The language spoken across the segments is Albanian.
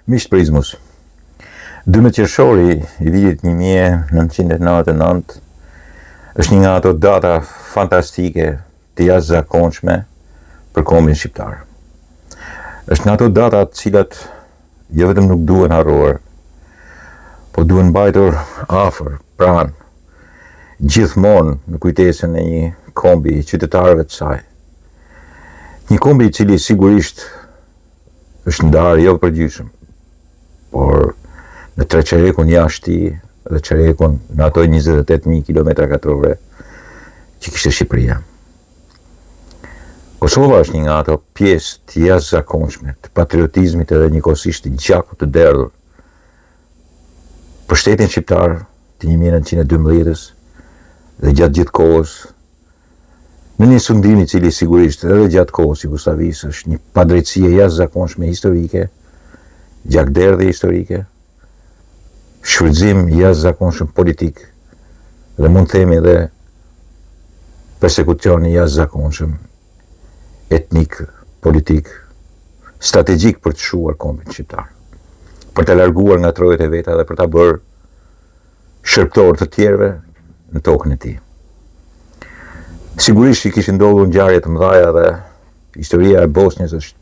Miqtë Prizmus, 12 qershori i vitit 1999 është një nga ato data fantastike të jashtëzakonshme për kombin shqiptar. Është nga ato data të cilat jo vetëm nuk duhen harruar, po duhen mbajtur afër, pranë, gjithmonë në kujtesën e një kombi i qytetarëve të saj. Një kombi i cili sigurisht është ndarë jo përgjithshëm, por në tre qerekun jashtë dhe qerekun në ato 28.000 km2 që kishte Shqipëria. Kosova është një nga ato pjesë të jashtëzakonshme të patriotizmit edhe njëkohësisht të gjakut të derdhur për shtetin shqiptar të 1912-s dhe gjatë gjithë kohës, në një sundim i cili sigurisht edhe gjatë kohës Jugosllavisë është një padrejtësi e jashtëzakonshme historike, gjakderdhje historike, shfrytëzim i jashtëzakonshëm politik dhe mund të themi edhe persekucion i jashtëzakonshëm etnik, politik, strategjik për të çuar kombin shqiptar, për të larguar nga trojët e veta dhe për ta bërë shërptor të tjerëve në tokën e tij. Sigurisht që kishin ndodhur ngjarje të mëdha dhe historia e Bosnjës është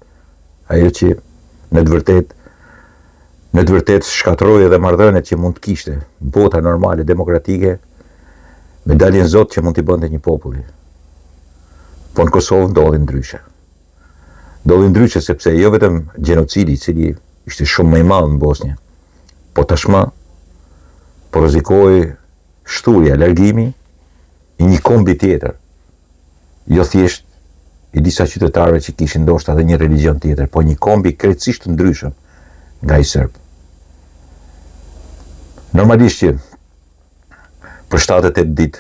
ajo që në të vërtetë shkatërroi edhe marrëdhëniet që mund të kishte bota normale demokratike me daljen zot që mund t'i bënte një populli. Po në Kosovë ndodhi ndryshe. Ndodhi ndryshe sepse jo vetëm gjenocidi i cili ishte shumë më i madh në Bosnjë, po tashmë po rrezikoi shturja, largimi i një kombi tjetër. Jo thjesht i disa qytetarëve që kishin ndoshta edhe një religjion tjetër, po një kombi krejtësisht të ndryshëm nga i serb. Normalisht që për 78 ditë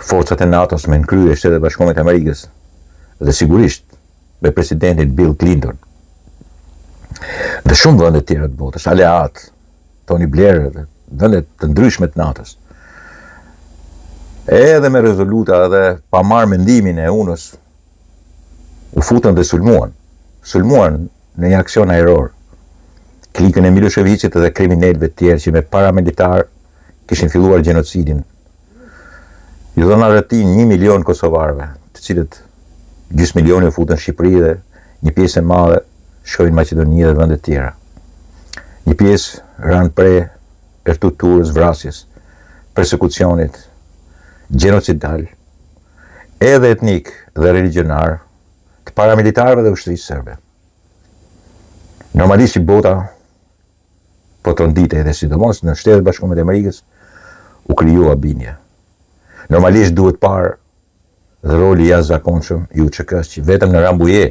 forcat e NATO-s me nënkryer Shtetet e Bashkuara të Amerikës dhe sigurisht me presidentin Bill Clinton dhe shumë vende të tjera të botës, aleat, Tony Blair dhe vende të ndryshme të NATO-s, edhe me rezoluta dhe pa marrë mendimin e UNës, u futën dhe sulmuan në një aksion ajror klikën e Miloševićit dhe kriminalëve të tjerë që me paramilitar kishin filluar gjenocidin. Ju dhënë arretin 1 milion kosovarëve, të cilët gjysmë milioni u futën në Shqipëri dhe një pjesë e madhe shkojnë në Maqedoni dhe vende të tjera. Një pjesë ranë prej torturës, vrasjes, persekucionit, gjenocidal, edhe etnik dhe religionar, të paramilitarëve dhe ushtrisë serbe. Normalisht që bota po tronditej dhe sidomos në Shtetet e Bashkuara të Amerikës u krijua bindje. Normalisht duhet parë dhe roli i jashtëzakonshëm i UÇK-s që vetëm në Rambuje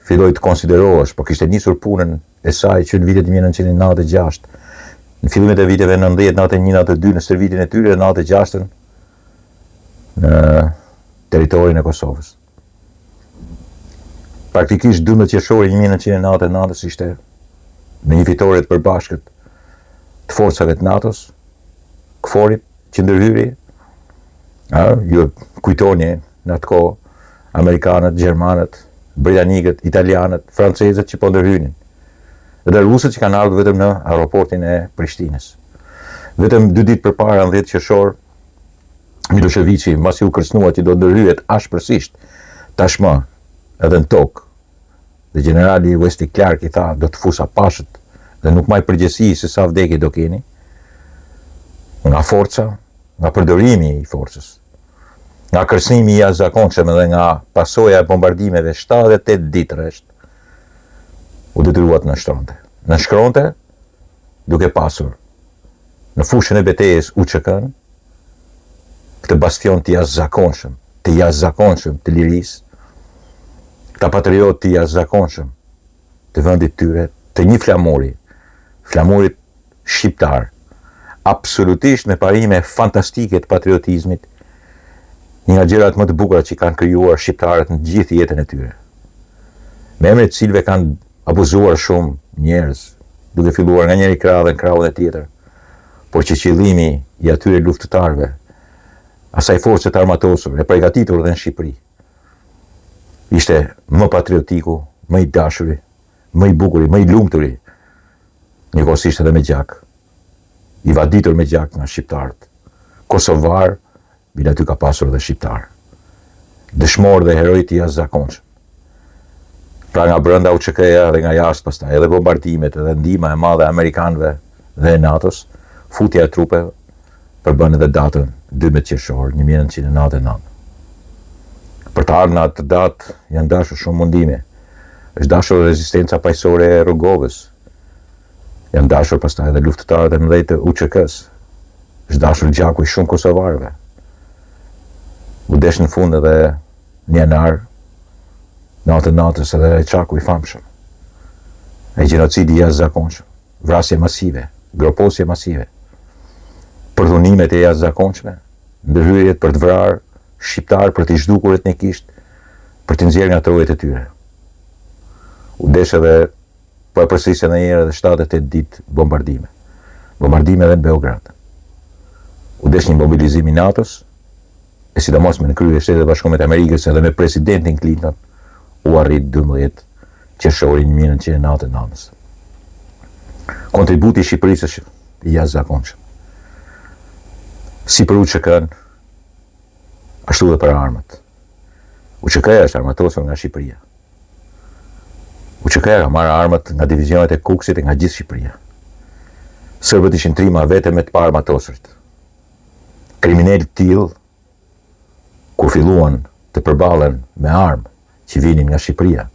filloi të konsiderohesh, po kishte nisur punën e saj që në vitet 1996, në fillimet e viteve 90, 91, 92, në stërvitin e tyre, 96-ën në territorin e Kosovës. Praktikisht 12 qershori 1999 ishte në një fitore të përbashkët të forcave të NATO-s, KFOR-it që ndërhyri, ju kujtoni në atë kohë amerikanët, gjermanët, britanikët, italianët, francezët që po ndërhynin, dhe rusët që kanë ardhur vetëm në aeroportin e Prishtinës. Vetëm 2 ditë përpara, në 10 qershor, Miloševići, mbasi u kërcënua që do ndërhyhet ashpërsisht tashmë edhe në tokë, dhe generali Wesley Clark i tha do të fusa pashët dhe nuk maj përgjegjësi se sa vdekje do keni, nga forca, nga përdorimi i forcës, nga kërcënimi i jashtëzakonshëm dhe nga pasoja e bombardimeve 78 ditë rresht, u detyruat në shkronte. Në shkronte, duke pasur në fushën e betejës UÇK-n, këtë bastion të jashtëzakonshëm të lirisë, këta patriot të jashtëzakonshëm të vendit tyre, të një flamurit shqiptar, absolutisht me parime fantastike të patriotizmit, një nga gjërat më të bukura që kanë krijuar shqiptarët në gjithë jetën e tyre. Me emre të cilëve kanë abuzuar shumë njerëz, duke filluar nga njëri krah dhe në krahun e tjetër, por që qëllimi i atyre luftëtarëve, asaj force të armatosur e përgatitur dhe në Shqipëri, ishte më patriotiku, më i dashuri, më i bukuri, më i lumturi, njëkohësisht edhe me gjak, i vaditur me gjak nga shqiptarët. Kosovar, bile aty ka pasur dhe shqiptar. Dëshmor dhe heroj të jashtëzakonshëm. Pra nga brenda UÇK-ja dhe nga jashtë pastaj, edhe bombardimet, edhe ndihma e madhe e amerikanëve dhe e NATO-s, futja e trupeve përbën edhe datën 12 qershor 1999. Për të ardhur në atë datë janë dashur shumë mundime. Është dashur rezistenca paqësore e Rrogovës. Janë dashur pastaj edhe luftëtarët e mëdhenj të UÇK-s. Është dashur gjaku i shumë kosovarëve. U desh në fund edhe në janar 99 edhe Qaku i famshëm. E gjenocidi i jashtëzakonshëm, vrasje masive, groposje masive, përdhunimet e jashtëzakonshme, ndërhyrjet për të vrarë shqiptar, për të zhdukur etnikisht, për të nxjerrë nga trojet e tyre. U desh edhe po e përsërisë edhe një herë edhe 78 ditë bombardime. Bombardime edhe në Beograd. U desh një mobilizim i NATO-s, e sidomos me në krye e Shtetet e Bashkuara të Amerikës edhe me presidentin Clinton, u arrit 12 qershori 1999. Kontributi i Shqipërisë është i jashtëzakonshëm. Si për UÇK-n, ashtu dhe për armët. UÇK-ja është armatosur nga Shqipëria. UÇK-ja ka marrë armët nga divizionet e Kukësit e nga gjithë Shqipëria. Serbët ishin trima vetëm me të paarmatosurit. Kriminalë të tillë, kur filluan të përballen me armë që vinin nga Shqipëria,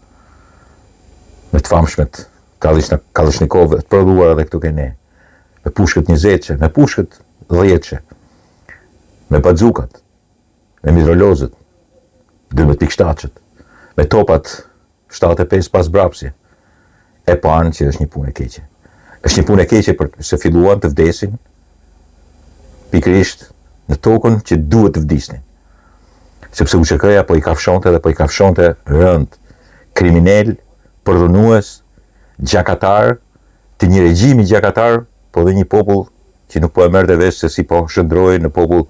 me të famshmet Kalashnikov të prodhuara edhe këtu ke ne, me pushkët 20-çe, me pushkët 10-çe, me bazukat, me mitrolozët, 12.7-çet, me topat 75 pas brapsje, e panë që është një punë e keqe. Është një punë e keqe për se filluan të vdesin pikërisht në tokën që duhet të vdisnin. Sepse UÇK-ja po i kafshonte dhe po i kafshonte rënd, kriminal, përdhunues, gjakatar, të një regjimi gjakatar, po dhe një popull që nuk po e merrte vesh se si po shndroi në popull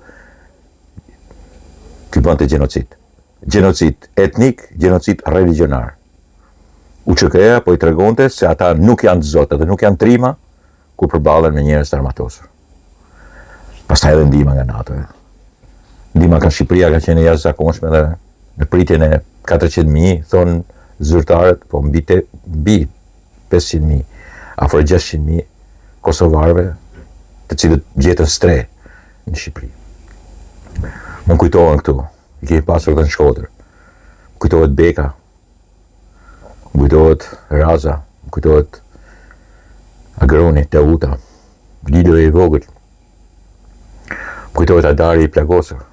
të bënte gjenocid. Gjenocid etnik, gjenocid religionar. UÇK-ja po i tregonte se ata nuk janë zotë dhe nuk janë trima kur përballen me njerëz të armatosur. Pastaj edhe ndihma nga NATO-ja. Ndihma nga Shqipëria ka qenë jashtëzakonshme dhe në pritjen e 400.000, thonë zyrtarët, po mbi 500.000, afër 600.000 kosovarëve, të cilët gjetën stre në Shqipëri. Më kujtohen këtu, i kemi pasur dhe në Shkodër. Më kujtohet Beka, më kujtohet Raza, më kujtohet Agroni, Teuta, Lido i vogël. Më kujtohet Adari i plagosur.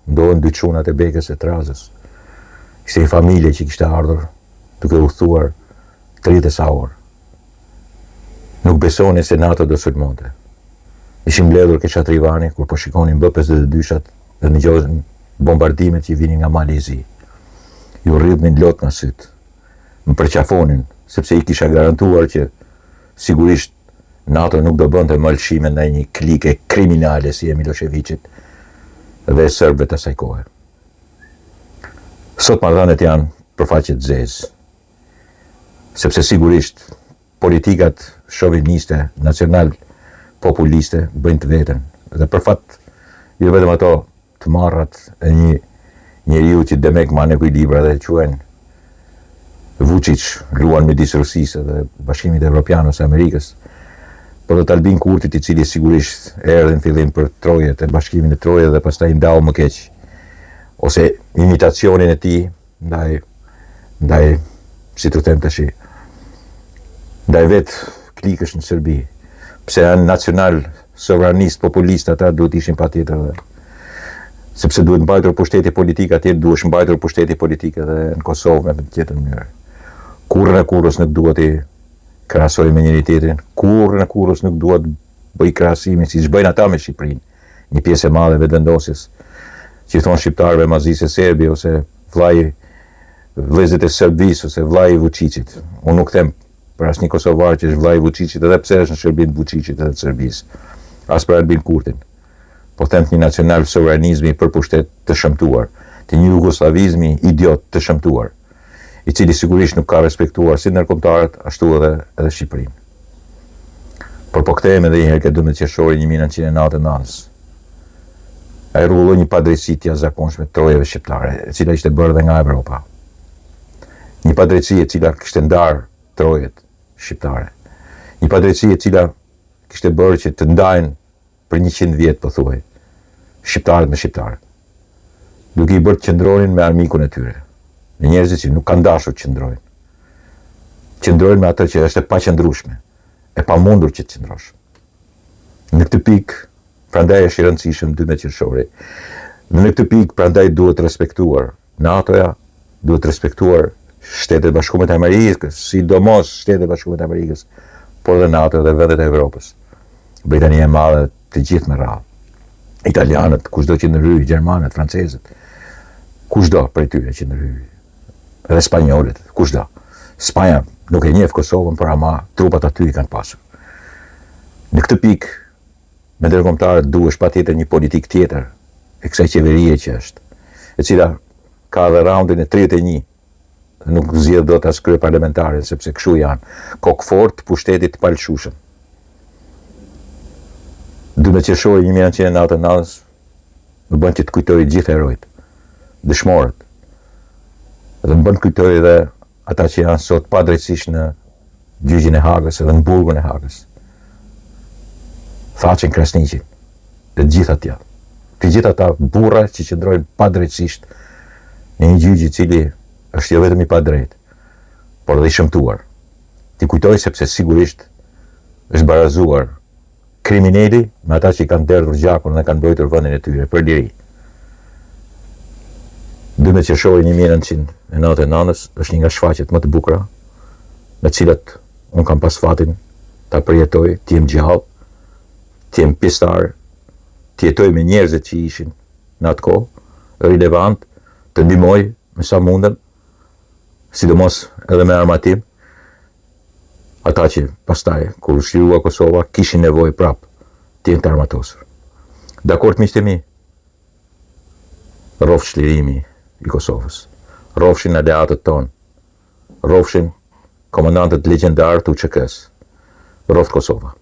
Ndohen dy çunat e Bekës e të Razës. Ishte një familje që kishte ardhur duke udhëtuar 30 sa orë. Nuk besoni se NATO do sulmonte. Ishim mbledhur ke Çatrivani kur po shikonin B-52-shat dhe dëgjonin bombardimet që vinin nga Malizi. Ju rrjedhin lot nga syt. Më përqafonin sepse i kisha garantuar që sigurisht NATO nuk do bënte malshime ndaj një klike kriminale si e Miloševićit dhe serbëve të asaj kohe. Sot marrëdhëniet janë përfaqe të zezë, sepse sigurisht politikat shoviniste, nacional populiste bëjnë të veten, dhe për fat jo vetëm ato të marrat e një njeriu që demek ma në kuj libra dhe quhen Vučić, luan midis Rusisë dhe Bashkimit Evropian ose Amerikës, por dhe Albin Kurtit, i cili sigurisht erdhi në fillim për trojet e Bashkimin e Trojet dhe pastaj ndau më keq, ose imitacionin e tij ndaj si të them tash, ndaj vet klikësh në Serbi, pse janë nacional sovranist populist, ata duhet ishin patjetër dhe sepse duhet mbajtur pushteti politik atje, duhet mbajtur pushteti politik edhe në Kosovë me tjetër mënyrë. Kurrë në kurrës nuk duhet i krahasoj me njëri tjetrin, kurrë në kurrës nuk duhet bëj krahasime siç bëjnë ata me Shqipërinë, një pjesë e madhe e vetëvendosjes, që i thonë shqiptarëve mazisë e Serbi ose vëllezërit e Serbisë ose vllai i Vučićit. Unë nuk them për asnjë kosovar që është vllai i Vučićit, edhe pse është në shërbim të Vučićit edhe të Serbisë, as për Albin Kurtin. Po them një nacional sovranizmi për pushtet të shëmtuar, të një jugoslavizmi idiot të shëmtuar, i cili sigurisht nuk ka respektuar si ndërkombëtarët, ashtu edhe Shqipërinë. Por po kthehemi edhe një herë ke 12 qershori 1999. Ai rregulloi një padrejtësi të jashtëzakonshme trojeve shqiptare, e cila ishte bërë dhe nga Evropa. Një padrejtësi e cila kishte ndarë trojet shqiptare. Një padrejtësi e cila kishte bërë që të ndajnë për 100 vjet, po thuaj, shqiptarët me shqiptarët. Duke i bërë të qëndronin me armikun e tyre, me njerëzit që nuk kanë dashur të qëndrojnë. Qëndrojnë me atë që është e paqëndrueshme, e pamundur që të qëndrosh. Në këtë pikë, prandaj është i rëndësishëm 12 qershori. Në këtë pikë, prandaj duhet respektuar NATO-ja, duhet respektuar Shtetet e Bashkuara të Amerikës, sidomos Shtetet e Bashkuara të Amerikës, por dhe NATO dhe vendet e Evropës. Britania e Madhe, të gjithë me radhë. Italianët, kushdo që ndërhyjë, gjermanët, francezët, kushdo prej tyre që ndërhyjë, edhe spanjolët, kushdo. Spanja nuk e njeh Kosovën, por ama trupat aty i kanë pasur. Në këtë pikë, me ndërkombëtarët duhesh patjetër një politikë tjetër e kësaj qeverie që është, e cila ka dhe raundin e 31, nuk zgjedh dot as krye parlamentare, sepse kështu janë, kokë fort, pushtetit të palëshueshëm. 12 qershori 1999 më bën që të kujtoj gjithë herojt, dëshmorët, dhe më bën të kujtoj edhe ata që janë sot padrejtësisht në gjyqin e Hagës edhe në burgun e Hagës. Thaçin, Krasniqin, dhe të gjitha tjerë. Të gjitha ata burra që qëndrojnë padrejtësisht në një gjyq i cili është jo vetëm i padrejt, por dhe i shëmtuar. Ti kujtoj sepse sigurisht është barazuar kriminali me ata që i kanë derdhur gjakun dhe kanë mbrojtur vendin e tyre për liri. 12 qershori 1999 është një nga shfaqjet më të bukura, në cilat unë kam pas fatin ta përjetoj, të jem gjallë, të jem pjesëtar, të jetoj me njerëzit që ishin në atë kohë, relevant, të ndihmoj me sa mundem, sidomos edhe me armatim, ata që pastaj, kur shirua Kosova, kishin nevojë prap të jenë të armatosur. Dakord, miqtë mi, rrofsh çlirimi i Kosovës, rrofshin aleatët tonë, rrofshin komandantët legjendar të UÇK-s, rroft Kosova.